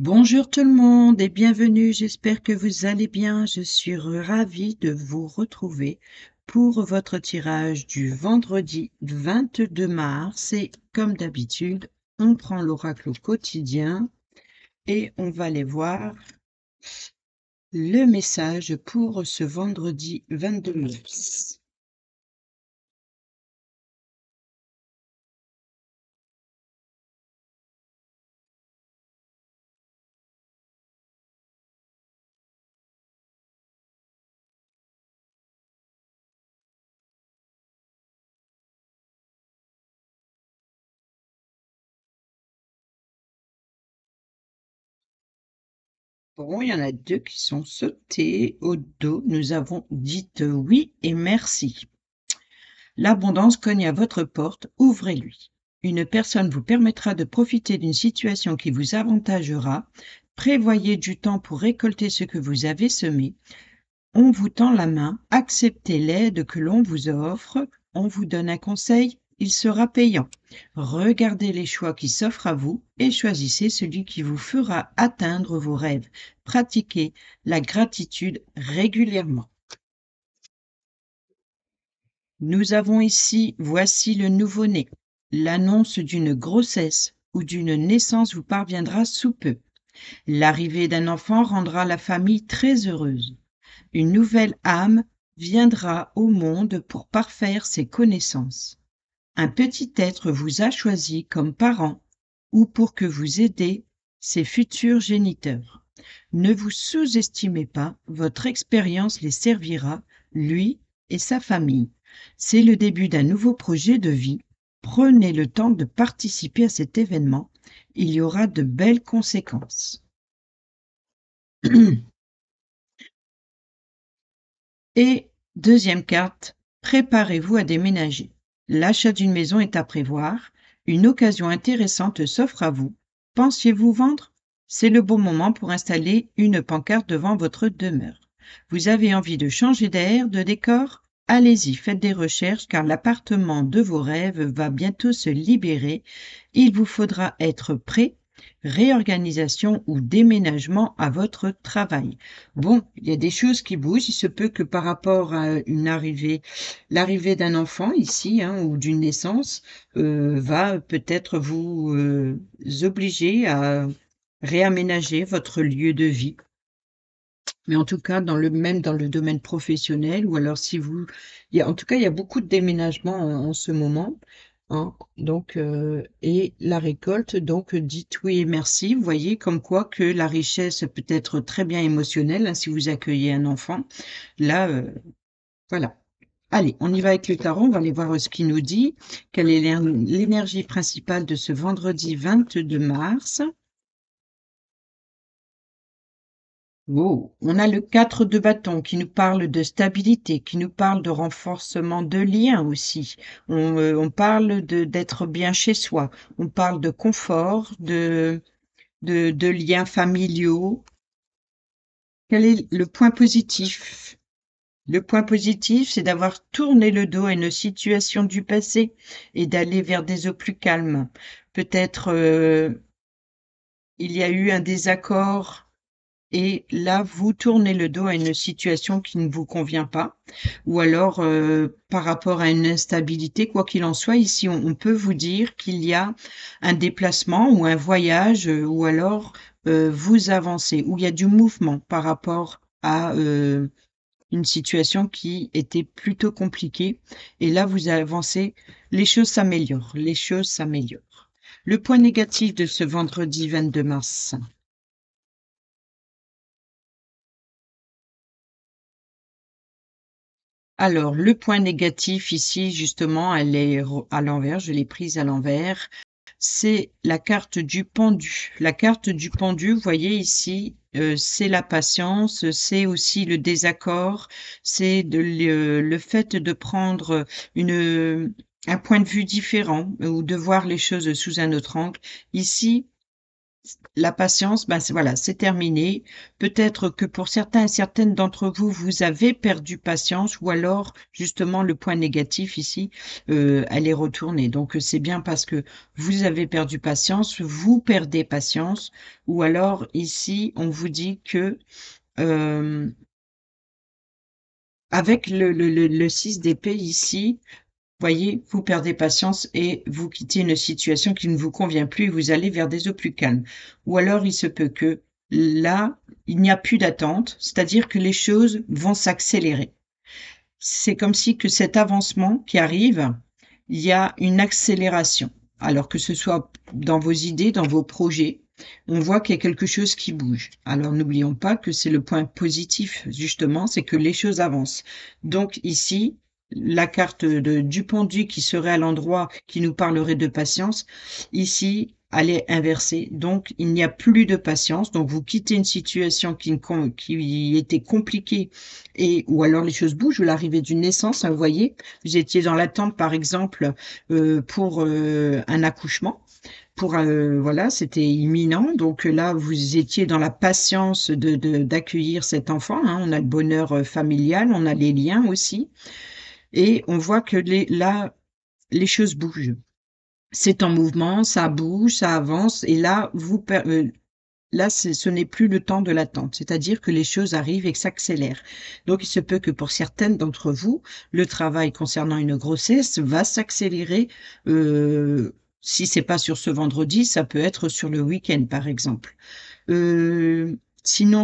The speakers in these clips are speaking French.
Bonjour tout le monde et bienvenue, j'espère que vous allez bien. Je suis ravie de vous retrouver pour votre tirage du vendredi 22 mars et comme d'habitude, on prend l'oracle au quotidien et on va aller voir le message pour ce vendredi 22 mars. Bon, il y en a deux qui sont sautés au dos. Nous avons dit oui et merci. L'abondance cogne à votre porte, ouvrez-lui. Une personne vous permettra de profiter d'une situation qui vous avantagera. Prévoyez du temps pour récolter ce que vous avez semé. On vous tend la main, acceptez l'aide que l'on vous offre. On vous donne un conseil, il sera payant. Regardez les choix qui s'offrent à vous et choisissez celui qui vous fera atteindre vos rêves. Pratiquez la gratitude régulièrement. Nous avons ici, voici le nouveau-né. L'annonce d'une grossesse ou d'une naissance vous parviendra sous peu. L'arrivée d'un enfant rendra la famille très heureuse. Une nouvelle âme viendra au monde pour parfaire ses connaissances. Un petit être vous a choisi comme parent ou pour que vous aidez ses futurs géniteurs. Ne vous sous-estimez pas, votre expérience les servira, lui et sa famille. C'est le début d'un nouveau projet de vie. Prenez le temps de participer à cet événement. Il y aura de belles conséquences. Et deuxième carte, préparez-vous à déménager. L'achat d'une maison est à prévoir. Une occasion intéressante s'offre à vous. Pensiez-vous vendre? C'est le bon moment pour installer une pancarte devant votre demeure. Vous avez envie de changer d'air, de décor? Allez-y, faites des recherches car l'appartement de vos rêves va bientôt se libérer. Il vous faudra être prêt. Réorganisation ou déménagement à votre travail. Bon, il y a des choses qui bougent. Il se peut que par rapport à l'arrivée d'un enfant ici, hein, ou d'une naissance, va peut-être vous obliger à réaménager votre lieu de vie. Mais en tout cas, même dans le domaine professionnel, ou alors si vous, en tout cas, il y a beaucoup de déménagements en ce moment, hein. Donc, et la récolte, donc, dites oui et merci. Vous voyez comme quoi que la richesse peut être très bien émotionnelle, hein, si vous accueillez un enfant. Là, voilà. Allez, on y va avec le tarot. On va aller voir ce qu'il nous dit. Quelle est l'énergie principale de ce vendredi 22 mars? Oh, on a le 4 de bâton qui nous parle de stabilité, qui nous parle de renforcement de liens aussi. On parle d'être bien chez soi. On parle de confort, de liens familiaux. Quel est le point positif? Le point positif, c'est d'avoir tourné le dos à une situation du passé et d'aller vers des eaux plus calmes. Peut-être il y a eu un désaccord et là, vous tournez le dos à une situation qui ne vous convient pas, ou alors par rapport à une instabilité, quoi qu'il en soit, ici on peut vous dire qu'il y a un déplacement ou un voyage, ou alors vous avancez, ou il y a du mouvement par rapport à une situation qui était plutôt compliquée, et là vous avancez, les choses s'améliorent, les choses s'améliorent. Le point négatif de ce vendredi 22 mars. Alors, le point négatif ici, justement, elle est à l'envers, je l'ai prise à l'envers. C'est la carte du pendu. La carte du pendu, vous voyez ici, c'est la patience, c'est aussi le désaccord, c'est le fait de prendre un point de vue différent ou de voir les choses sous un autre angle. Ici, La patience, ben, voilà, c'est terminé. Peut-être que pour certains et certaines d'entre vous, vous avez perdu patience ou alors justement le point négatif ici, elle est retournée. Donc c'est bien parce que vous avez perdu patience, vous perdez patience ou alors ici, on vous dit que euh, avec le 6 d'épée ici, voyez, vous perdez patience et vous quittez une situation qui ne vous convient plus et vous allez vers des eaux plus calmes. Ou alors, il se peut que là, il n'y a plus d'attente, c'est-à-dire que les choses vont s'accélérer. C'est comme si que cet avancement qui arrive, il y a une accélération. Alors que ce soit dans vos idées, dans vos projets, on voit qu'il y a quelque chose qui bouge. Alors n'oublions pas que c'est le point positif, justement, c'est que les choses avancent. Donc ici, la carte du pendu qui serait à l'endroit qui nous parlerait de patience, ici, elle est inversée. Donc il n'y a plus de patience. Donc vous quittez une situation qui était compliquée et ou alors les choses bougent, ou l'arrivée d'une naissance, hein, vous voyez, vous étiez dans l'attente par exemple pour un accouchement, pour voilà, c'était imminent, donc là vous étiez dans la patience d'accueillir cet enfant, hein. On a le bonheur familial, on a les liens aussi, et on voit que là les choses bougent. C'est en mouvement, ça bouge, ça avance, et là là, ce n'est plus le temps de l'attente, c'est-à-dire que les choses arrivent et s'accélèrent. Donc, il se peut que pour certaines d'entre vous, le travail concernant une grossesse va s'accélérer. Si c'est pas sur ce vendredi, ça peut être sur le week-end, par exemple. Sinon,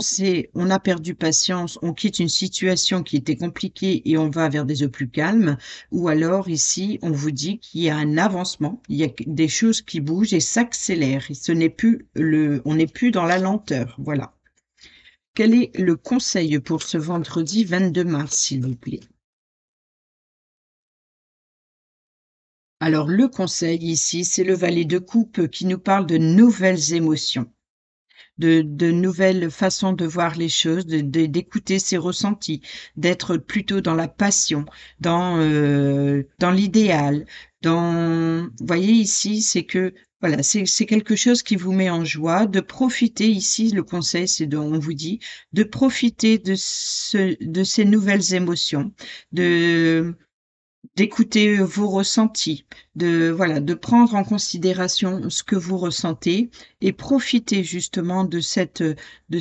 on a perdu patience, on quitte une situation qui était compliquée et on va vers des eaux plus calmes. Ou alors, ici, on vous dit qu'il y a un avancement, il y a des choses qui bougent et s'accélèrent. Et ce n'est plus on n'est plus dans la lenteur. Voilà. Quel est le conseil pour ce vendredi 22 mars, s'il vous plaît? Alors, le conseil ici, c'est le valet de coupe qui nous parle de nouvelles émotions. De nouvelles façons de voir les choses, d'écouter ses ressentis, d'être plutôt dans la passion, dans l'idéal, vous voyez ici, c'est que, voilà, c'est quelque chose qui vous met en joie, de profiter ici, le conseil, on vous dit, de profiter de ces nouvelles émotions, de, d'écouter vos ressentis, voilà, de prendre en considération ce que vous ressentez et profiter justement de cette, de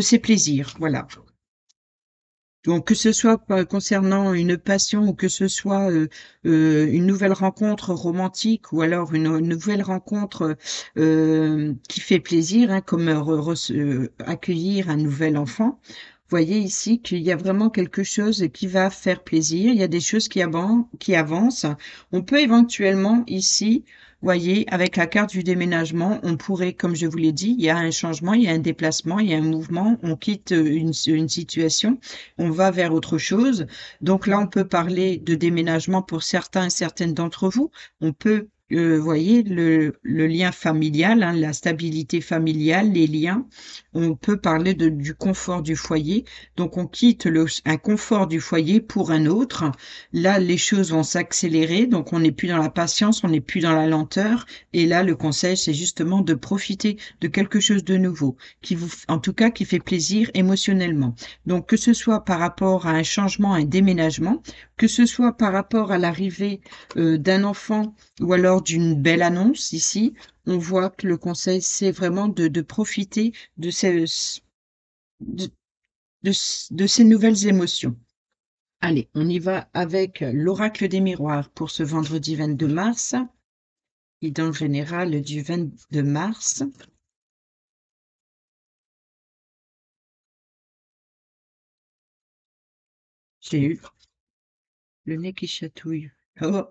ces plaisirs, voilà. Donc, que ce soit concernant une passion ou que ce soit une nouvelle rencontre romantique ou alors une nouvelle rencontre qui fait plaisir, hein, comme accueillir un nouvel enfant. Voyez ici qu'il y a vraiment quelque chose qui va faire plaisir. Il y a des choses qui avancent. On peut éventuellement ici, voyez, avec la carte du déménagement, on pourrait, comme je vous l'ai dit, il y a un changement, il y a un déplacement, il y a un mouvement, on quitte une situation, on va vers autre chose. Donc là, on peut parler de déménagement pour certains et certaines d'entre vous. On peut, voyez, le lien familial, hein, la stabilité familiale, les liens. On peut parler du confort du foyer. Donc on quitte un confort du foyer pour un autre. Là, les choses vont s'accélérer. Donc on n'est plus dans la patience, on n'est plus dans la lenteur. Et là, le conseil, c'est justement de profiter de quelque chose de nouveau, en tout cas, qui fait plaisir émotionnellement. Donc, que ce soit par rapport à un changement, un déménagement, que ce soit par rapport à l'arrivée d'un enfant ou alors d'une belle annonce ici, on voit que le conseil, c'est vraiment de profiter de, de ces nouvelles émotions. Allez, on y va avec l'oracle des miroirs pour ce vendredi 22 mars, guidance générale du 22 mars. J'ai eu le nez qui chatouille. Oh,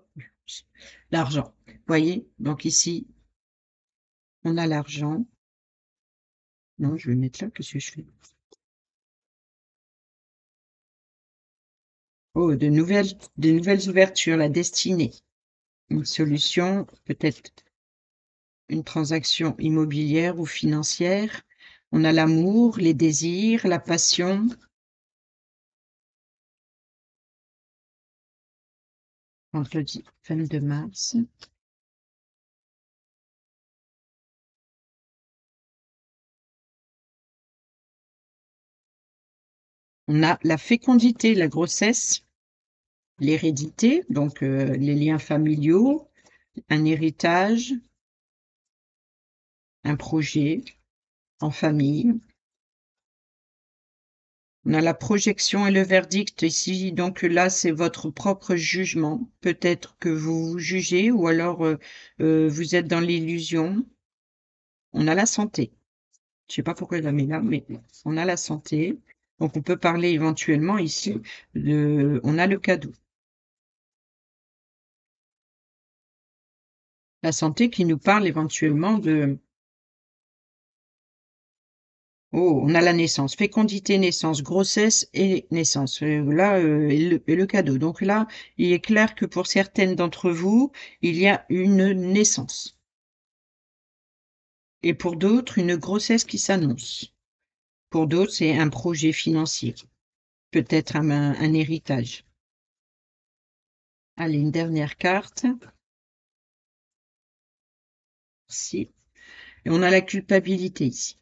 l'argent. Voyez, donc ici, on a l'argent. Non, je vais mettre là, qu'est-ce que je fais? Oh, de nouvelles ouvertures, la destinée. Une solution, peut-être une transaction immobilière ou financière. On a l'amour, les désirs, la passion. Vendredi 22 mars. On a la fécondité, la grossesse, l'hérédité, donc les liens familiaux, un héritage, un projet en famille. On a la projection et le verdict ici, donc là, c'est votre propre jugement. Peut-être que vous vous jugez ou alors, vous êtes dans l'illusion. On a la santé. Je sais pas pourquoi je la mets là, mais on a la santé. Donc on peut parler éventuellement ici de on a le cadeau. La santé qui nous parle éventuellement de oh, on a la naissance, fécondité, naissance, grossesse et naissance. Là, et le cadeau. Donc là, il est clair que pour certaines d'entre vous, il y a une naissance et pour d'autres, une grossesse qui s'annonce. Pour d'autres, c'est un projet financier, peut-être un héritage. Allez, une dernière carte. Si. Et on a la culpabilité ici.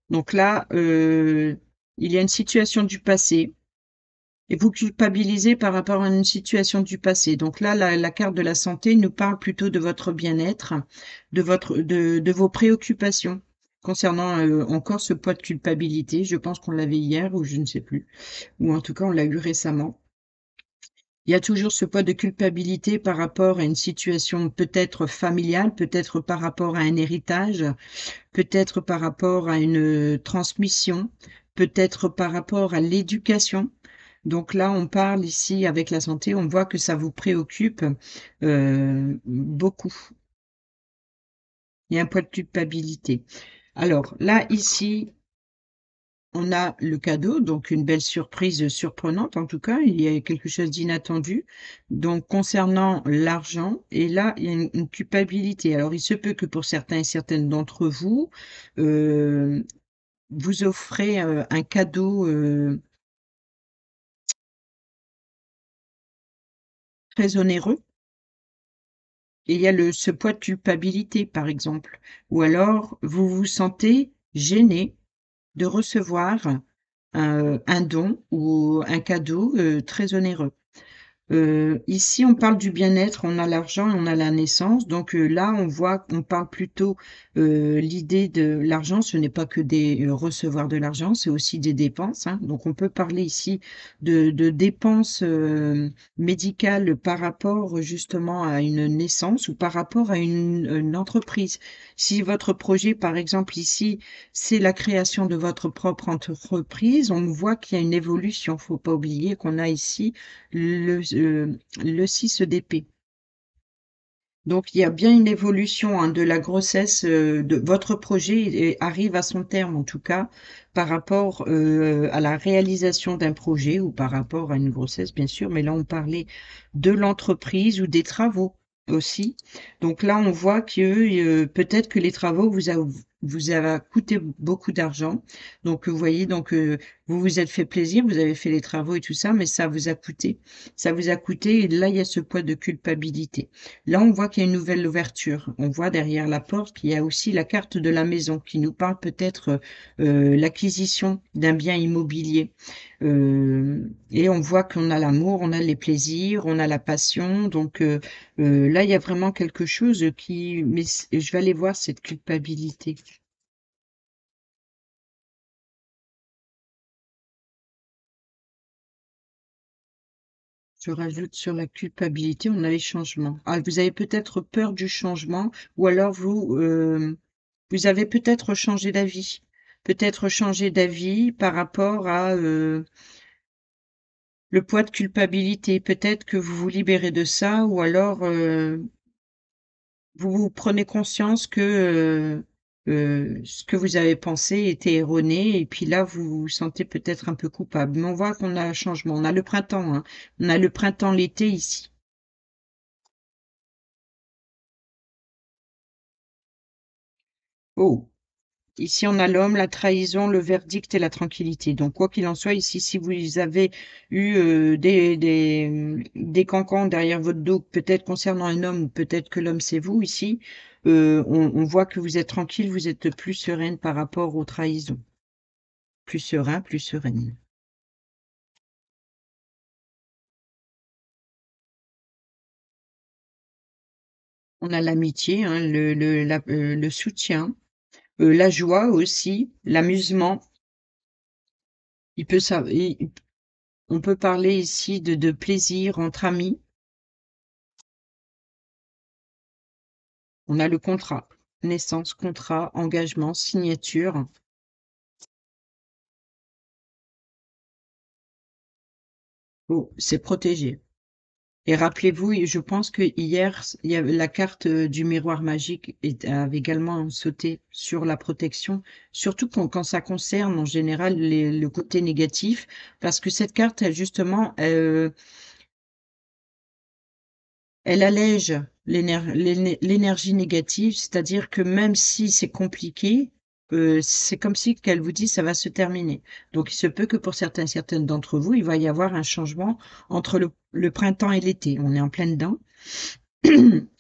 Donc là, il y a une situation du passé et vous culpabilisez par rapport à une situation du passé. Donc là, la carte de la santé nous parle plutôt de votre bien-être, de vos préoccupations concernant encore ce poids de culpabilité. Je pense qu'on l'avait hier ou je ne sais plus, ou en tout cas on l'a eu récemment. Il y a toujours ce poids de culpabilité par rapport à une situation peut-être familiale, peut-être par rapport à un héritage, peut-être par rapport à une transmission, peut-être par rapport à l'éducation. Donc là, on parle ici avec la santé, on voit que ça vous préoccupe, beaucoup. Il y a un poids de culpabilité. Alors là, ici, on a le cadeau, donc une belle surprise, surprenante en tout cas, il y a quelque chose d'inattendu. Donc concernant l'argent et là, il y a une culpabilité. Alors il se peut que pour certains et certaines d'entre vous, heu, vous offrez, un cadeau, très onéreux et il y a ce poids de culpabilité, par exemple. Ou alors vous vous sentez gêné de recevoir, un don ou un cadeau, très onéreux. Ici, on parle du bien-être, on a l'argent et on a la naissance. Donc, là, on parle plutôt, l'idée de l'argent, ce n'est pas que des, recevoir de l'argent, c'est aussi des dépenses, hein. Donc on peut parler ici de dépenses, médicales par rapport justement à une naissance ou par rapport à une entreprise. Si votre projet, par exemple ici, c'est la création de votre propre entreprise, on voit qu'il y a une évolution. Faut pas oublier qu'on a ici le 6 d'épée. Donc il y a bien une évolution, hein, de la grossesse, de votre projet arrive à son terme en tout cas par rapport, à la réalisation d'un projet ou par rapport à une grossesse bien sûr, mais là on parlait de l'entreprise ou des travaux aussi. Donc là on voit que, peut-être que les travaux vous a coûté beaucoup d'argent. Donc vous voyez donc, vous vous êtes fait plaisir, vous avez fait les travaux et tout ça, mais ça vous a coûté. Ça vous a coûté et là il y a ce poids de culpabilité. Là, on voit qu'il y a une nouvelle ouverture. On voit derrière la porte qu'il y a aussi la carte de la maison qui nous parle peut-être l'acquisition d'un bien immobilier. Et on voit qu'on a l'amour, on a les plaisirs, on a la passion. Donc là, il y a vraiment quelque chose qui... Mais je vais aller voir cette culpabilité. Je rajoute sur la culpabilité, on a les changements. Ah, vous avez peut-être peur du changement ou alors vous avez peut-être changé d'avis. Peut-être changé d'avis par rapport à, le poids de culpabilité. Peut-être que vous vous libérez de ça ou alors, vous prenez conscience que, ce que vous avez pensé était erroné et puis là, vous vous sentez peut-être un peu coupable. Mais on voit qu'on a un changement. On a le printemps, hein. On a le printemps, l'été ici. Oh! Ici, on a l'homme, la trahison, le verdict et la tranquillité. Donc, quoi qu'il en soit, ici, si vous avez eu des cancans derrière votre dos, peut-être concernant un homme, ou peut-être que l'homme c'est vous ici, on voit que vous êtes tranquille, vous êtes plus sereine par rapport aux trahisons. Plus serein, plus sereine. On a l'amitié, hein, le soutien, la joie aussi, l'amusement. Il peut ça il On peut parler ici de plaisir entre amis. On a le contrat, naissance, contrat, engagement, signature. Oh, c'est protégé. Et rappelez-vous, et je pense que hier, il y avait la carte du miroir magique avait également sauté sur la protection, surtout quand ça concerne en général le côté négatif, parce que cette carte, elle, justement, elle allège l'énergie négative, c'est-à-dire que même si c'est compliqué, c'est comme si qu'elle vous dit: «Ça va se terminer». Donc il se peut que pour certaines d'entre vous, il va y avoir un changement entre le printemps et l'été. On est en plein dedans.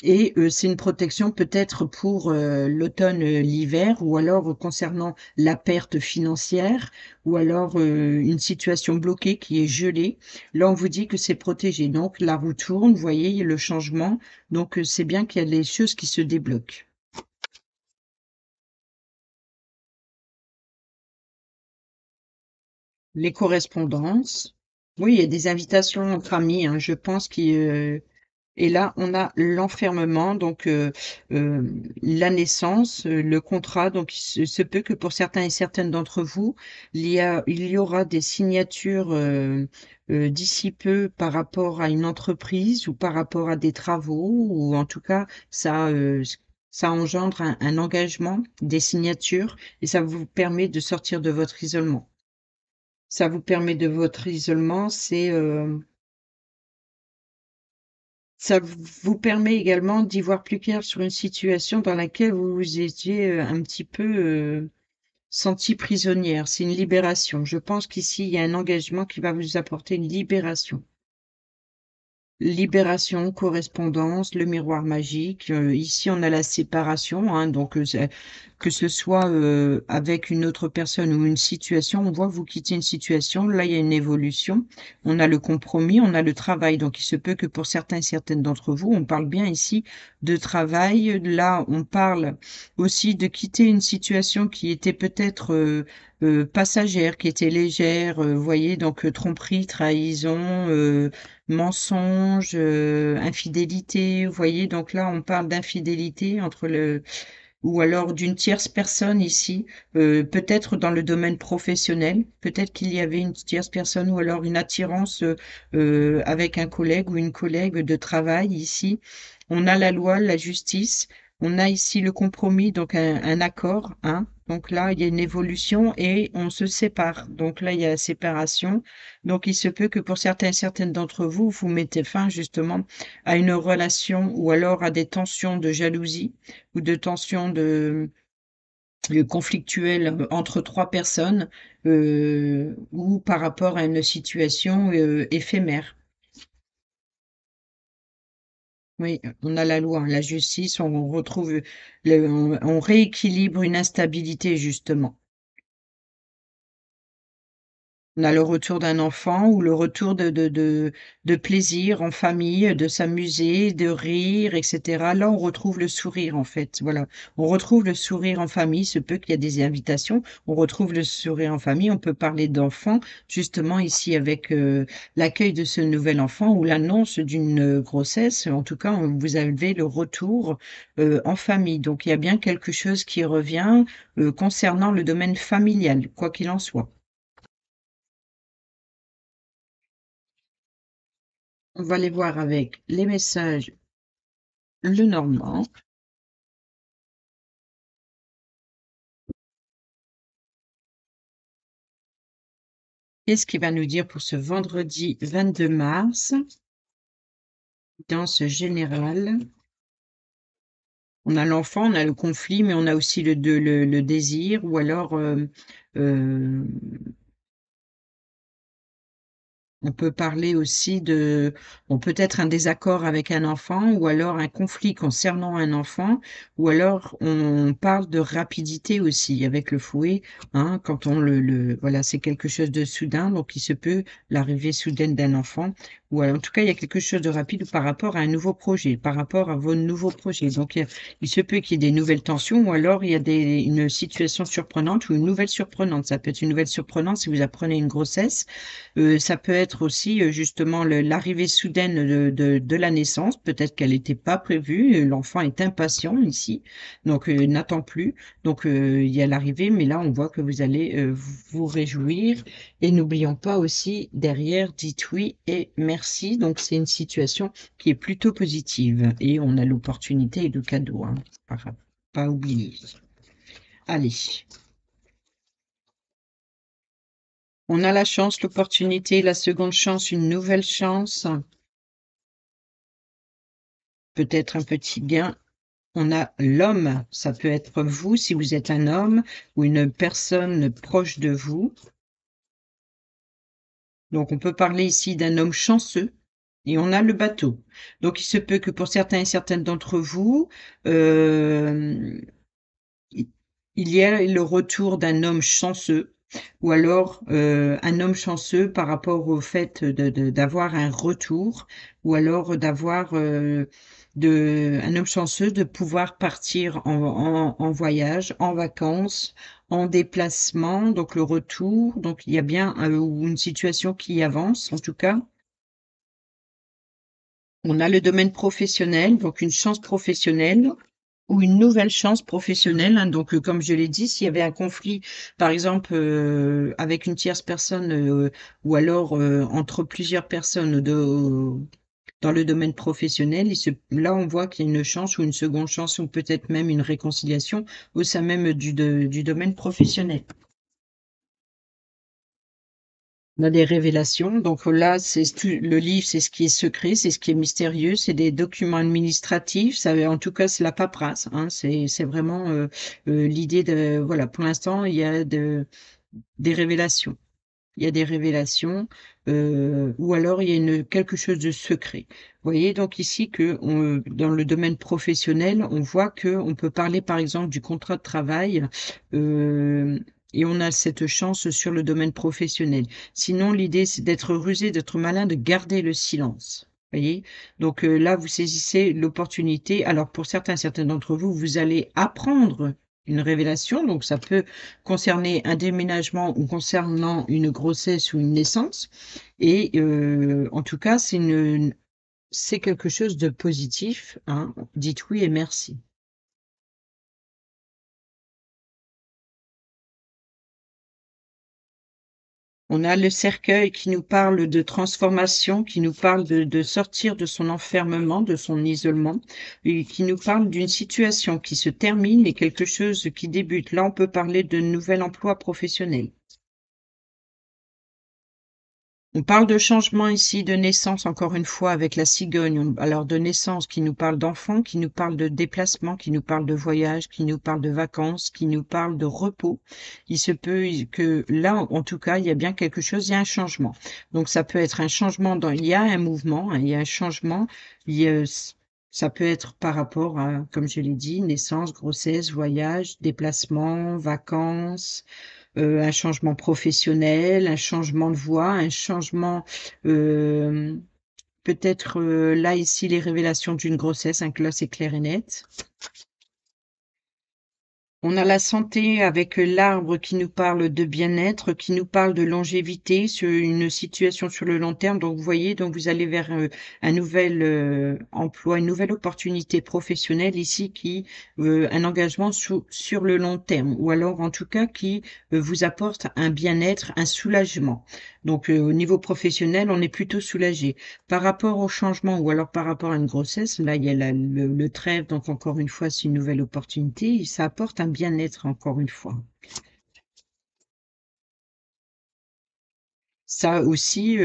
Et c'est une protection peut-être pour, l'automne, l'hiver, ou alors concernant la perte financière, ou alors, une situation bloquée qui est gelée. Là, on vous dit que c'est protégé, donc la roue tourne, vous voyez le changement, donc c'est bien qu'il y a des choses qui se débloquent. Les correspondances, oui, il y a des invitations entre amis, hein, je pense qui, et là, on a l'enfermement, donc la naissance, le contrat. Donc il se peut que pour certains et certaines d'entre vous, il y aura des signatures, d'ici peu par rapport à une entreprise ou par rapport à des travaux, ou en tout cas ça engendre un engagement, des signatures, et ça vous permet de sortir de votre isolement. Ça vous permet de votre isolement, ça vous permet également d'y voir plus clair sur une situation dans laquelle vous vous étiez, un petit peu, sentie prisonnière. C'est une libération. Je pense qu'ici, il y a un engagement qui va vous apporter une libération. Libération, correspondance, le miroir magique. Ici, on a la séparation, hein, donc que ce soit avec une autre personne ou une situation, on voit que vous quittez une situation. Là, il y a une évolution. On a le compromis, on a le travail. Donc, il se peut que pour certains et certaines d'entre vous, on parle bien ici de travail. Là, on parle aussi de quitter une situation qui était peut-être passagère, qui était légère. Vous voyez, donc tromperie, trahison. Mensonge, infidélité, vous voyez? Donc là, on parle d'infidélité entre le ou alors d'une tierce personne ici, peut-être dans le domaine professionnel. Peut-être qu'il y avait une tierce personne, ou alors une attirance, avec un collègue ou une collègue de travail ici. On a la loi, la justice, on a ici le compromis, donc un accord, hein. Donc là, il y a une évolution et on se sépare. Donc là, il y a la séparation. Donc il se peut que pour certains et certaines d'entre vous, vous mettez fin justement à une relation, ou alors à des tensions de jalousie, ou de tensions conflictuelles entre 3 personnes, ou par rapport à une situation, éphémère. Oui, on a la loi, la justice, on retrouve on rééquilibre une instabilité justement. On a le retour d'un enfant, ou le retour de plaisir en famille, de s'amuser, de rire, et cetera. Là, on retrouve le sourire, en fait, voilà. On retrouve le sourire en famille. Il se peut qu'il y a des invitations. On retrouve le sourire en famille. On peut parler d'enfants, justement, ici, avec l'accueil de ce nouvel enfant ou l'annonce d'une grossesse. En tout cas, vous avez le retour en famille. Donc, il y a bien quelque chose qui revient concernant le domaine familial, quoi qu'il en soit. On va les voir avec les messages le normand. Qu'est-ce qu'il va nous dire pour ce vendredi 22 mars? Danse générale. On a l'enfant, on a le conflit, mais on a aussi le désir, ou alors on peut parler aussi de bon, peut-être un désaccord avec un enfant, ou alors un conflit concernant un enfant, ou alors on parle de rapidité aussi avec le fouet, hein, quand on voilà, c'est quelque chose de soudain, donc il se peut l'arrivée soudaine d'un enfant, ou en tout cas, il y a quelque chose de rapide par rapport à un nouveau projet, par rapport à vos nouveaux projets. Donc, il se peut qu'il y ait des nouvelles tensions ou alors il y a une situation surprenante ou une nouvelle surprenante. Ça peut être une nouvelle surprenante si vous apprenez une grossesse. Ça peut être aussi justement l'arrivée soudaine de la naissance. Peut-être qu'elle n'était pas prévue. L'enfant est impatient ici, donc n'attend plus. Donc il y a l'arrivée, mais là on voit que vous allez vous réjouir. Et n'oublions pas aussi derrière, dites oui et merci. Donc c'est une situation qui est plutôt positive et on a l'opportunité et le cadeau, hein, pas oublier. Allez. On a la chance, l'opportunité, la seconde chance, une nouvelle chance, peut-être un petit gain. On a l'homme, ça peut être vous si vous êtes un homme ou une personne proche de vous. Donc on peut parler ici d'un homme chanceux. Et on a le bateau. Donc il se peut que pour certains et certaines d'entre vous, euh, il y a le retour d'un homme chanceux ou alors un homme chanceux par rapport au fait d'avoir un retour ou alors d'avoir un homme chanceux de pouvoir partir en voyage, en vacances, en déplacement, donc le retour. Donc il y a bien une situation qui avance en tout cas. On a le domaine professionnel, donc une chance professionnelle ou une nouvelle chance professionnelle, hein. Donc, comme je l'ai dit, s'il y avait un conflit, par exemple, avec une tierce personne, ou alors entre plusieurs personnes dans le domaine professionnel, là, on voit qu'il y a une chance ou une seconde chance ou peut-être même une réconciliation au sein même du domaine professionnel. On a des révélations. Donc là, le livre, c'est ce qui est secret, c'est ce qui est mystérieux, c'est des documents administratifs. Ça, en tout cas, c'est la paperasse, hein. C'est vraiment l'idée de, voilà, pour l'instant, il y a des révélations. Il y a des révélations, ou alors il y a quelque chose de secret. Vous voyez donc ici que dans le domaine professionnel, on voit que on peut parler par exemple du contrat de travail, et on a cette chance sur le domaine professionnel. Sinon, l'idée c'est d'être rusé, d'être malin, de garder le silence. Voyez? Donc là, vous saisissez l'opportunité. Alors pour certains d'entre vous, vous allez apprendre une révélation, donc ça peut concerner un déménagement ou concernant une grossesse ou une naissance. Et en tout cas, c'est quelque chose de positif, hein. Dites oui et merci. On a le cercueil qui nous parle de transformation, qui nous parle de sortir de son enfermement, de son isolement, et qui nous parle d'une situation qui se termine et quelque chose qui débute. Là, on peut parler de nouvel emploi professionnel. On parle de changement ici, de naissance, encore une fois, avec la cigogne. Alors, de naissance qui nous parle d'enfants, qui nous parle de déplacement, qui nous parle de voyage, qui nous parle de vacances, qui nous parle de repos. Il se peut que là, en tout cas, il y a bien quelque chose, il y a un changement. Donc, ça peut être un changement il y a un mouvement, hein, il y a un changement. Il y a- Ça peut être par rapport à, comme je l'ai dit, naissance, grossesse, voyage, déplacement, vacances, un changement professionnel, un changement de voie, un changement, euh, peut-être là ici les révélations d'une grossesse, hein, que là c'est clair et net. On a la santé avec l'arbre qui nous parle de bien-être, qui nous parle de longévité, sur une situation sur le long terme. Donc, vous voyez, donc vous allez vers un nouvel emploi, une nouvelle opportunité professionnelle ici un engagement sur le long terme, ou alors en tout cas qui vous apporte un bien-être, un soulagement. Donc, au niveau professionnel, on est plutôt soulagé. Par rapport au changement ou alors par rapport à une grossesse, là, il y a le trêve, donc encore une fois, c'est une nouvelle opportunité. Et ça apporte un bien-être, encore une fois. Ça aussi,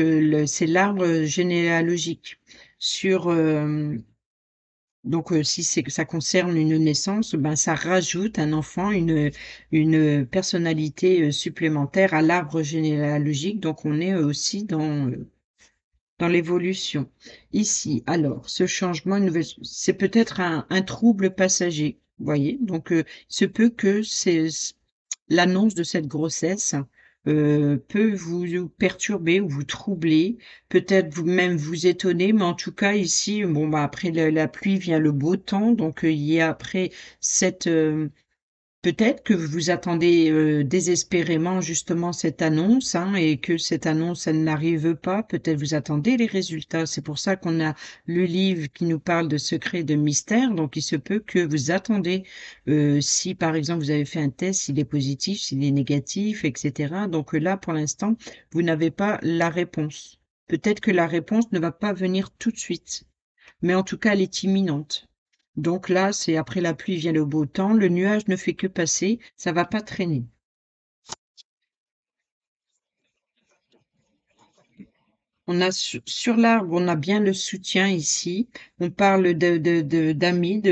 c'est l'arbre généalogique. Sur, donc, si c'est que ça concerne une naissance, ben, ça rajoute un enfant, une personnalité supplémentaire à l'arbre généalogique. Donc, on est aussi dans l'évolution. Ici, alors, ce changement, c'est peut-être un trouble passager, vous voyez. Donc, il se peut que c'est l'annonce de cette grossesse peut vous perturber ou vous troubler, peut-être vous même vous étonner, mais en tout cas ici, bon, bah, après la pluie vient le beau temps, donc il y a après cette, peut-être que vous vous attendez, désespérément justement cette annonce, hein, et que cette annonce, elle n'arrive pas. Peut-être vous attendez les résultats. C'est pour ça qu'on a le livre qui nous parle de secrets, de mystères. Donc il se peut que vous attendez, si par exemple vous avez fait un test, s'il est positif, s'il est négatif, et cetera. Donc là, pour l'instant, vous n'avez pas la réponse. Peut-être que la réponse ne va pas venir tout de suite, mais en tout cas, elle est imminente. Donc là, c'est après la pluie vient le beau temps, le nuage ne fait que passer, ça va pas traîner. On a sur l'arbre, on a bien le soutien ici. On parle d'amis,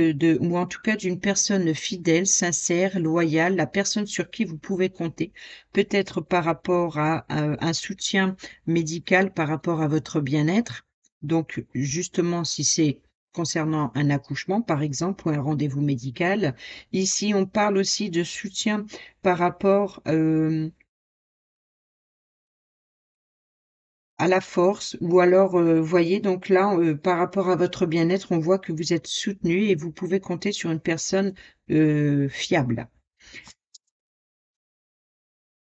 ou en tout cas d'une personne fidèle, sincère, loyale, la personne sur qui vous pouvez compter. Peut-être par rapport à un soutien médical, par rapport à votre bien-être. Donc, justement, si c'est concernant un accouchement, par exemple, ou un rendez-vous médical. Ici, on parle aussi de soutien par rapport, à la force ou alors, voyez donc là, par rapport à votre bien-être, on voit que vous êtes soutenu et vous pouvez compter sur une personne, fiable.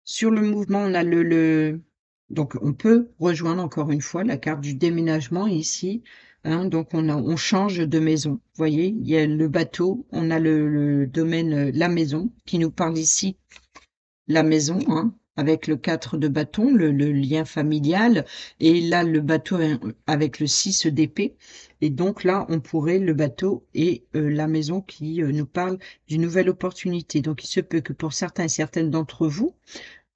Sur le mouvement, on a donc on peut rejoindre encore une fois la carte du déménagement ici, hein, donc on change de maison. Vous voyez? Il y a le bateau, on a le domaine, la maison qui nous parle ici la maison, hein, avec le 4 de bâton, le lien familial, et là le bateau avec le 6 d'épée. Et donc là, on pourrait le bateau et la maison qui nous parle d'une nouvelle opportunité. Donc il se peut que pour certains et certaines d'entre vous,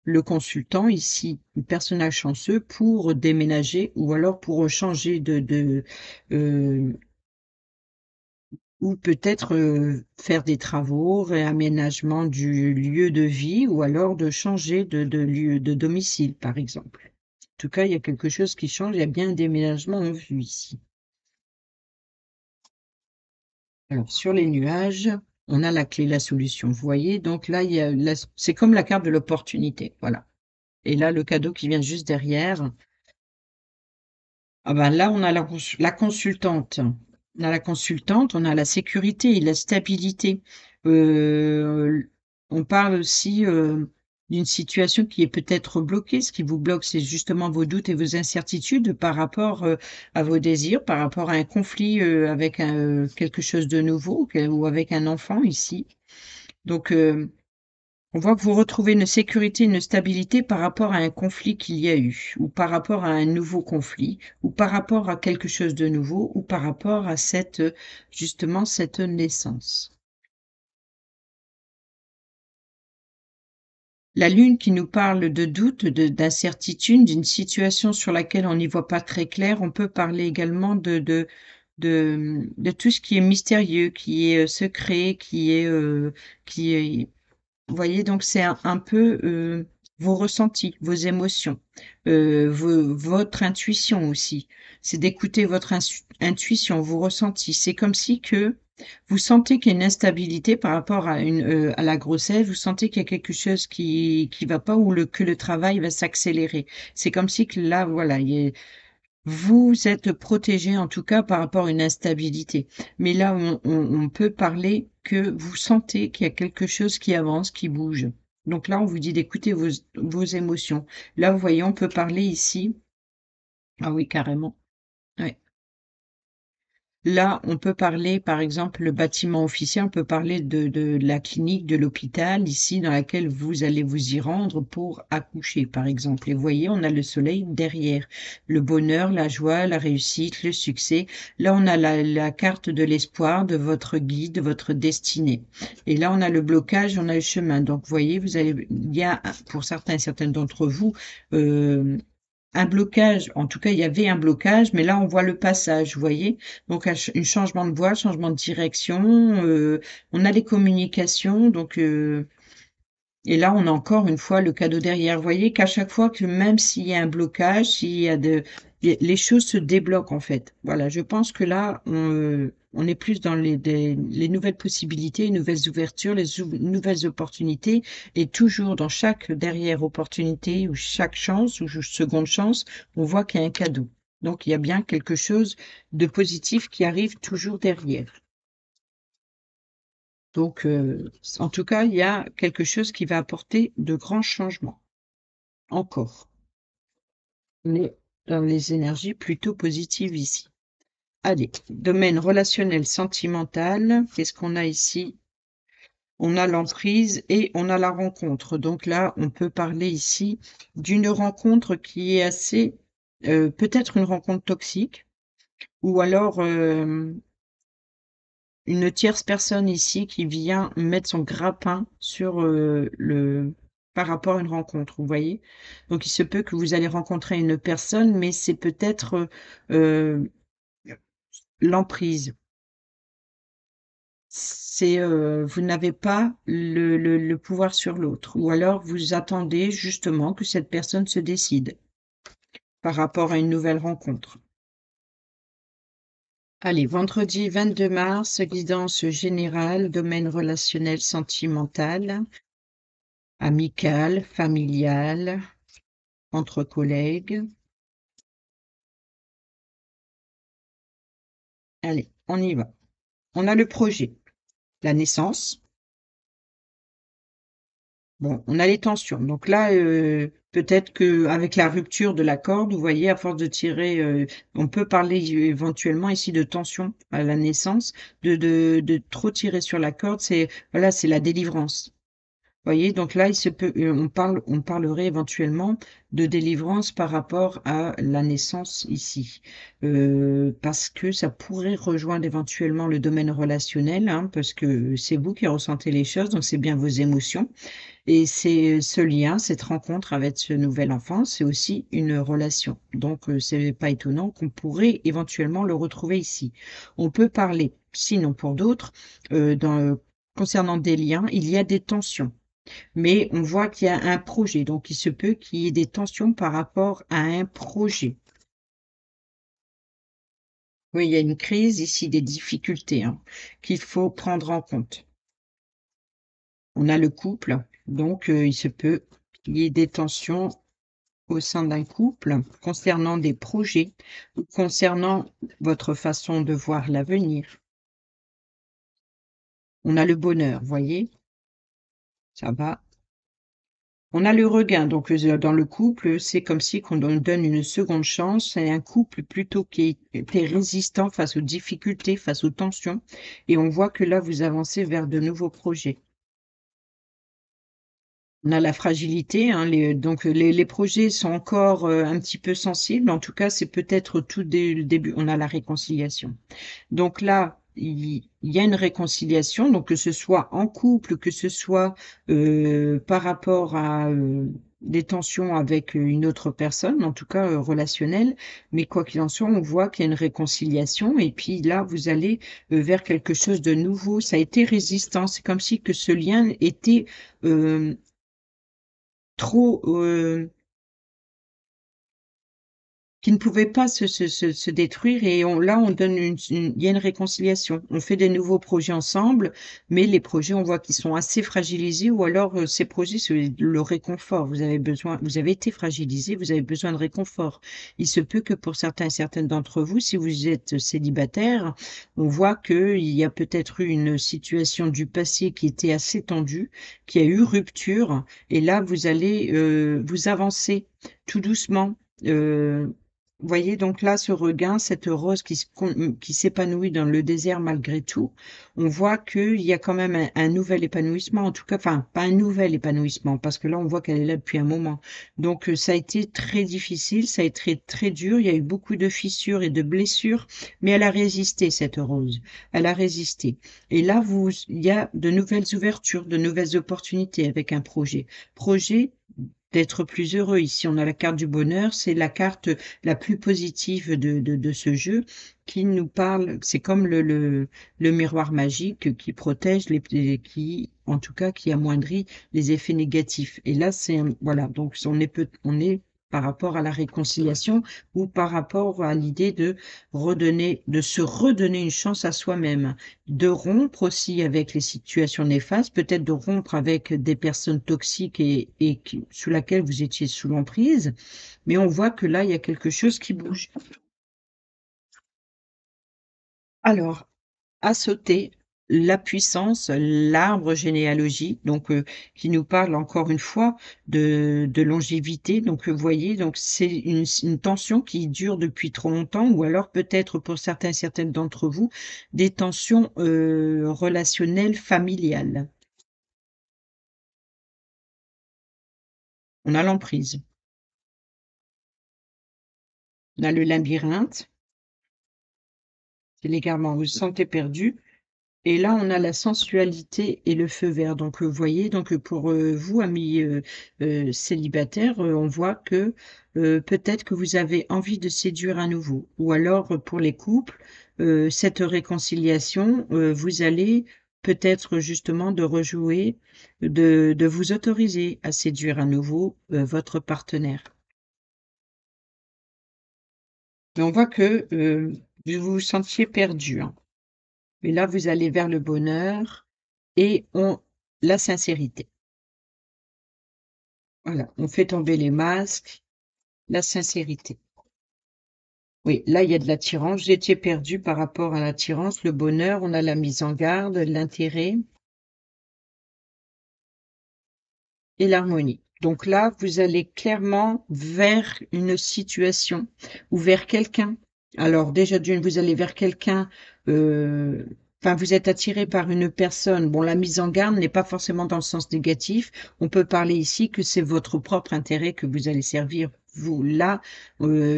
le consultant ici, le personnage chanceux, pour déménager ou alors pour changer euh, ou peut-être, faire des travaux, réaménagement du lieu de vie ou alors de changer de lieu de domicile, par exemple. En tout cas, il y a quelque chose qui change, il y a bien un déménagement en vue ici. Alors sur les nuages, on a la clé, la solution. Vous voyez? Donc là, il y a c'est comme la carte de l'opportunité, voilà. Et là, le cadeau qui vient juste derrière. Ah ben là, on a la consultante. On a la consultante, on a la sécurité et la stabilité. Euh, on parle aussi d'une situation qui est peut-être bloquée. Ce qui vous bloque, c'est justement vos doutes et vos incertitudes par rapport à vos désirs, par rapport à un conflit avec quelque chose de nouveau ou avec un enfant ici. Donc, on voit que vous retrouvez une sécurité, une stabilité par rapport à un conflit qu'il y a eu, ou par rapport à un nouveau conflit, ou par rapport à quelque chose de nouveau, ou par rapport à cette, justement, cette naissance. La lune qui nous parle de doute, d'incertitude, d'une situation sur laquelle on n'y voit pas très clair. On peut parler également de tout ce qui est mystérieux, qui est secret, qui est, vous voyez, donc c'est un peu, vos ressentis, vos émotions, votre intuition aussi. C'est d'écouter votre intuition, vos ressentis. C'est comme si que vous sentez qu'il y a une instabilité par rapport à la grossesse, vous sentez qu'il y a quelque chose qui va pas ou que le travail va s'accélérer. C'est comme si que là, voilà, vous êtes protégé en tout cas par rapport à une instabilité. Mais là, on peut parler que vous sentez qu'il y a quelque chose qui avance, qui bouge. Donc là, on vous dit d'écouter vos émotions. Là, vous voyez, on peut parler ici. Ah oui, carrément. Ouais. Là, on peut parler, par exemple, le bâtiment officiel, on peut parler de la clinique, de l'hôpital, ici, dans laquelle vous allez vous y rendre pour accoucher, par exemple. Et vous voyez, on a le soleil derrière. Le bonheur, la joie, la réussite, le succès. Là, on a la carte de l'espoir, de votre guide, de votre destinée. Et là, on a le blocage, on a le chemin. Donc, vous voyez, il y a, pour certains et certaines d'entre vous, euh, un blocage, en tout cas, il y avait un blocage, mais là, on voit le passage, vous voyez? Donc, un changement de voie, changement de direction, on a les communications, donc, et là, on a encore une fois le cadeau derrière. Vous voyez qu'à chaque fois que même s'il y a un blocage, s'il y a les choses se débloquent, en fait. Voilà, je pense que là, on est plus dans les nouvelles possibilités, les nouvelles ouvertures, nouvelles opportunités, et toujours dans chaque dernière opportunité ou chaque chance ou seconde chance, on voit qu'il y a un cadeau. Donc il y a bien quelque chose de positif qui arrive toujours derrière. Donc, en tout cas, il y a quelque chose qui va apporter de grands changements. Encore. On est dans les énergies plutôt positives ici. Allez, domaine relationnel sentimental, qu'est-ce qu'on a ici? On a l'emprise et on a la rencontre. Donc là, on peut parler ici d'une rencontre qui est assez, peut-être une rencontre toxique, ou alors une tierce personne ici qui vient mettre son grappin sur par rapport à une rencontre, vous voyez? Donc il se peut que vous allez rencontrer une personne, mais c'est peut-être l'emprise. C'est vous n'avez pas le pouvoir sur l'autre, ou alors vous attendez justement que cette personne se décide par rapport à une nouvelle rencontre. Allez, vendredi 22 mars, guidance générale, domaine relationnel sentimental, amical, familial, entre collègues. Allez, on y va. On a le projet, la naissance. Bon, on a les tensions. Donc là, peut-être qu'avec la rupture de la corde, vous voyez, à force de tirer, on peut parler éventuellement ici de tension à la naissance, de trop tirer sur la corde, c'est voilà, c'est la délivrance. Voyez, donc là, il se peut, on parlerait éventuellement de délivrance par rapport à la naissance ici, parce que ça pourrait rejoindre éventuellement le domaine relationnel, hein, parce que c'est vous qui ressentez les choses, donc c'est bien vos émotions. Et c'est ce lien, cette rencontre avec ce nouvel enfant, c'est aussi une relation. Donc, c'est pas étonnant qu'on pourrait éventuellement le retrouver ici. On peut parler, sinon pour d'autres, concernant des liens, il y a des tensions. Mais on voit qu'il y a un projet, donc il se peut qu'il y ait des tensions par rapport à un projet. Oui, il y a une crise ici, des difficultés, hein, qu'il faut prendre en compte. On a le couple, donc il se peut qu'il y ait des tensions au sein d'un couple concernant des projets ou concernant votre façon de voir l'avenir. On a le bonheur, voyez, ça va. On a le regain, donc dans le couple, c'est comme si qu'on donne une seconde chance. C'est un couple plutôt qui était résistant face aux difficultés, face aux tensions, et on voit que là, vous avancez vers de nouveaux projets. On a la fragilité, hein, donc les projets sont encore un petit peu sensibles. En tout cas, c'est peut-être tout dès le début. On a la réconciliation. Donc là, il y a une réconciliation, donc que ce soit en couple, que ce soit par rapport à des tensions avec une autre personne, en tout cas relationnelle, mais quoi qu'il en soit, on voit qu'il y a une réconciliation et puis là, vous allez vers quelque chose de nouveau. Ça a été résistant, c'est comme si que ce lien était euh, trop qui ne pouvaient pas se détruire et là, on donne il y a une réconciliation. On fait des nouveaux projets ensemble, mais les projets, on voit qu'ils sont assez fragilisés ou alors ces projets, c'est le réconfort. Vous avez été fragilisé, vous avez besoin de réconfort. Il se peut que pour certains et certaines d'entre vous, si vous êtes célibataire, on voit qu'il y a peut-être eu une situation du passé qui était assez tendue, qui a eu rupture, et là, vous allez vous avancer tout doucement. Vous voyez donc là ce regain, cette rose qui s'épanouit dans le désert malgré tout. On voit qu'il y a quand même un nouvel épanouissement, en tout cas, enfin pas un nouvel épanouissement, parce que là on voit qu'elle est là depuis un moment. Donc ça a été très difficile, ça a été très dur, il y a eu beaucoup de fissures et de blessures, mais elle a résisté cette rose, elle a résisté. Et là il y a de nouvelles ouvertures, de nouvelles opportunités avec un projet d'être plus heureux. Ici, on a la carte du bonheur, c'est la carte la plus positive de ce jeu qui nous parle, c'est comme le miroir magique qui protège qui, en tout cas, qui amoindrit les effets négatifs. Et là, voilà, donc on est par rapport à la réconciliation ou par rapport à l'idée de se redonner une chance à soi-même, de rompre aussi avec les situations néfastes, peut-être de rompre avec des personnes toxiques et sous laquelle vous étiez sous l'emprise, mais on voit que là, il y a quelque chose qui bouge. Alors, à sauter, la puissance, l'arbre généalogique, donc qui nous parle encore une fois de longévité. Donc, vous voyez, donc c'est une tension qui dure depuis trop longtemps ou alors peut-être pour certains et certaines d'entre vous, des tensions, relationnelles familiales. On a l'emprise, on a le labyrinthe, c'est l'égarement, vous vous sentez perdu. Et là, on a la sensualité et le feu vert. Donc, vous voyez, donc, pour, vous, amis, célibataires, on voit que, peut-être que vous avez envie de séduire à nouveau. Ou alors, pour les couples, cette réconciliation, vous allez peut-être justement de rejouer, de vous autoriser à séduire à nouveau, votre partenaire. Mais on voit que, vous vous sentiez perdu, hein. Mais là, vous allez vers le bonheur et on la sincérité. Voilà, on fait tomber les masques, la sincérité. Oui, là, il y a de l'attirance. J'étais perdue par rapport à l'attirance, le bonheur, on a la mise en garde, l'intérêt et l'harmonie. Donc là, vous allez clairement vers une situation ou vers quelqu'un. Alors déjà d'une, vous allez vers quelqu'un, enfin vous êtes attiré par une personne. Bon, la mise en garde n'est pas forcément dans le sens négatif. On peut parler ici que c'est votre propre intérêt que vous allez servir. Vous, là,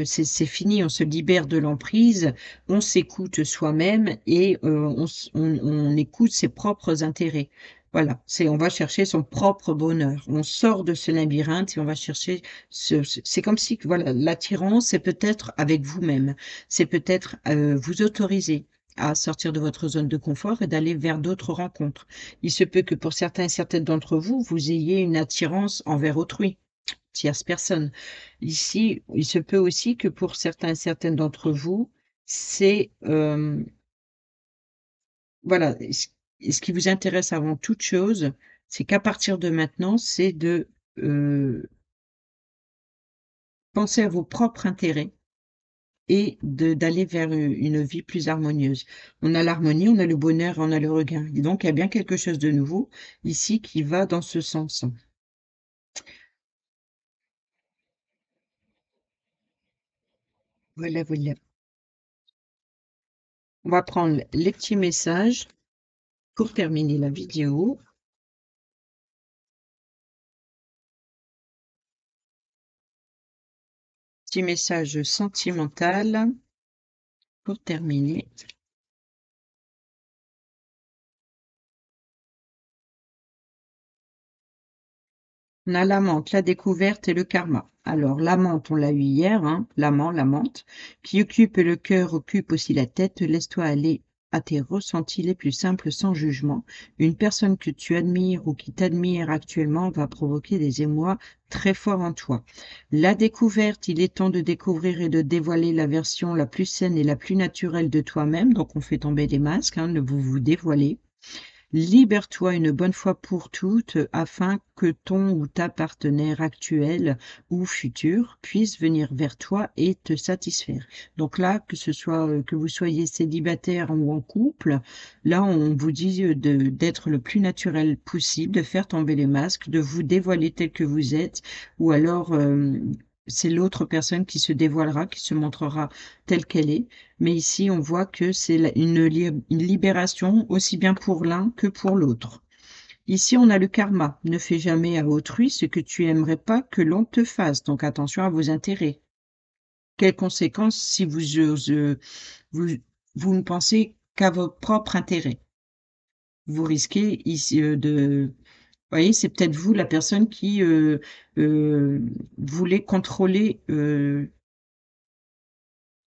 c'est fini, on se libère de l'emprise, on s'écoute soi-même et on écoute ses propres intérêts. Voilà, on va chercher son propre bonheur. On sort de ce labyrinthe et on va chercher c'est comme si, voilà, l'attirance, c'est peut-être avec vous-même. C'est peut-être, vous autoriser à sortir de votre zone de confort et d'aller vers d'autres rencontres. Il se peut que pour certains et certaines d'entre vous, vous ayez une attirance envers autrui, tierce personne. Ici, il se peut aussi que pour certains et certaines d'entre vous, c'est, voilà, ce qui vous intéresse avant toute chose, c'est qu'à partir de maintenant, c'est de, penser à vos propres intérêts et d'aller vers, une vie plus harmonieuse. On a l'harmonie, on a le bonheur, on a le regain et donc il y a bien quelque chose de nouveau ici qui va dans ce sens. Voilà, voilà. On va prendre les petits messages pour terminer la vidéo. Petit message sentimental pour terminer. On a la menthe, la découverte et le karma. Alors, la menthe, on l'a eu hier, hein, l'amant, la menthe, qui occupe le cœur, occupe aussi la tête. Laisse-toi aller à tes ressentis les plus simples sans jugement. Une personne que tu admires ou qui t'admire actuellement va provoquer des émois très forts en toi. La découverte, il est temps de découvrir et de dévoiler la version la plus saine et la plus naturelle de toi-même. Donc, on fait tomber les masques, hein, vous vous dévoilez. Libère-toi une bonne fois pour toutes afin que ton ou ta partenaire actuel ou futur puisse venir vers toi et te satisfaire. Donc là, que ce soit que vous soyez célibataire ou en couple, là on vous dit d'être le plus naturel possible, de faire tomber les masques, de vous dévoiler tel que vous êtes, ou alors c'est l'autre personne qui se dévoilera, qui se montrera telle qu'elle est. Mais ici, on voit que c'est une libération aussi bien pour l'un que pour l'autre. Ici, on a le karma. Ne fais jamais à autrui ce que tu aimerais pas que l'on te fasse. Donc attention à vos intérêts. Quelles conséquences si vous, vous ne pensez qu'à vos propres intérêts? Vous risquez ici vous voyez, c'est peut-être vous la personne qui voulez contrôler.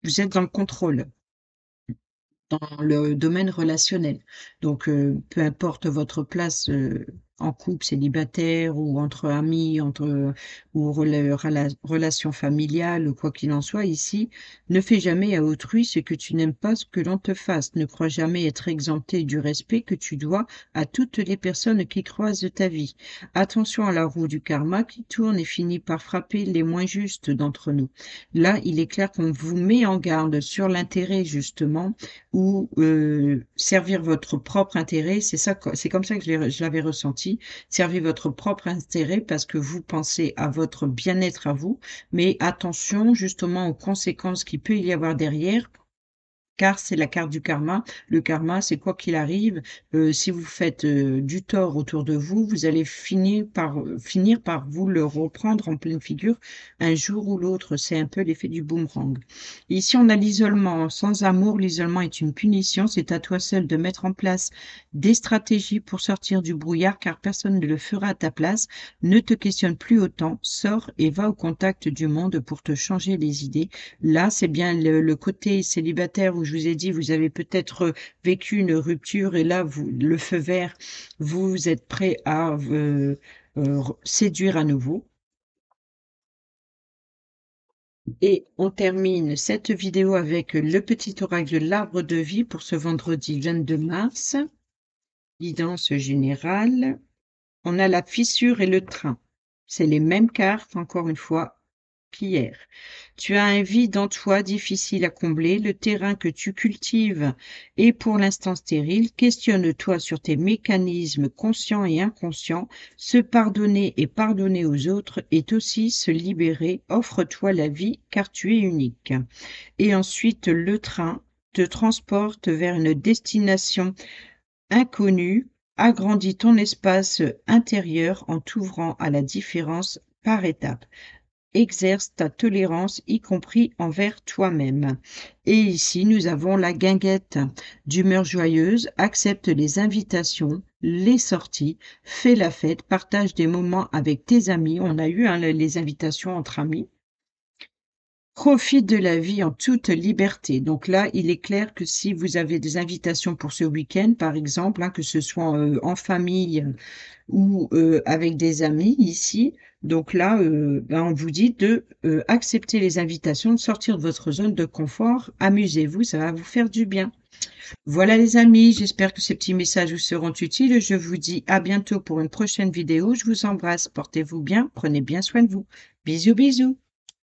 Vous êtes dans le contrôle. Dans le domaine relationnel. Donc, peu importe votre place, en couple, célibataire ou entre amis, ou relations familiales, quoi qu'il en soit ici, ne fais jamais à autrui ce que tu n'aimes pas ce que l'on te fasse. Ne crois jamais être exempté du respect que tu dois à toutes les personnes qui croisent ta vie. Attention à la roue du karma qui tourne et finit par frapper les moins justes d'entre nous. Là, il est clair qu'on vous met en garde sur l'intérêt justement ou servir votre propre intérêt, c'est comme ça que je l'avais ressenti. Servez votre propre intérêt parce que vous pensez à votre bien-être à vous, mais attention justement aux conséquences qu'il peut y avoir derrière, car c'est la carte du karma. Le karma, c'est quoi qu'il arrive, si vous faites, du tort autour de vous, vous allez finir par vous le reprendre en pleine figure un jour ou l'autre. C'est un peu l'effet du boomerang. Ici, on a l'isolement. Sans amour, l'isolement est une punition. C'est à toi seul de mettre en place des stratégies pour sortir du brouillard, car personne ne le fera à ta place. Ne te questionne plus autant, sors et va au contact du monde pour te changer les idées. Là, c'est bien le côté célibataire où je vous ai dit, vous avez peut-être vécu une rupture et là, le feu vert, vous êtes prêt à séduire à nouveau. Et on termine cette vidéo avec le petit oracle de l'arbre de vie pour ce vendredi 22 mars. Guidance générale. On a la fissure et le train. C'est les mêmes cartes, encore une fois, qu'hier. Tu as un vide en toi difficile à combler. Le terrain que tu cultives est pour l'instant stérile. Questionne-toi sur tes mécanismes conscients et inconscients. Se pardonner et pardonner aux autres est aussi se libérer. Offre-toi la vie car tu es unique. Et ensuite, le train te transporte vers une destination inconnue. Agrandis ton espace intérieur en t'ouvrant à la différence par étapes. Exerce ta tolérance, y compris envers toi-même. Et ici, nous avons la guinguette d'humeur joyeuse, accepte les invitations, les sorties, fais la fête, partage des moments avec tes amis. On a eu les invitations entre amis. Profite de la vie en toute liberté. Donc là, il est clair que si vous avez des invitations pour ce week-end, par exemple, que ce soit en famille ou avec des amis ici. Donc là, on vous dit de accepter les invitations, de sortir de votre zone de confort. Amusez-vous, ça va vous faire du bien. Voilà les amis, j'espère que ces petits messages vous seront utiles. Je vous dis à bientôt pour une prochaine vidéo. Je vous embrasse, portez-vous bien, prenez bien soin de vous. Bisous, bisous.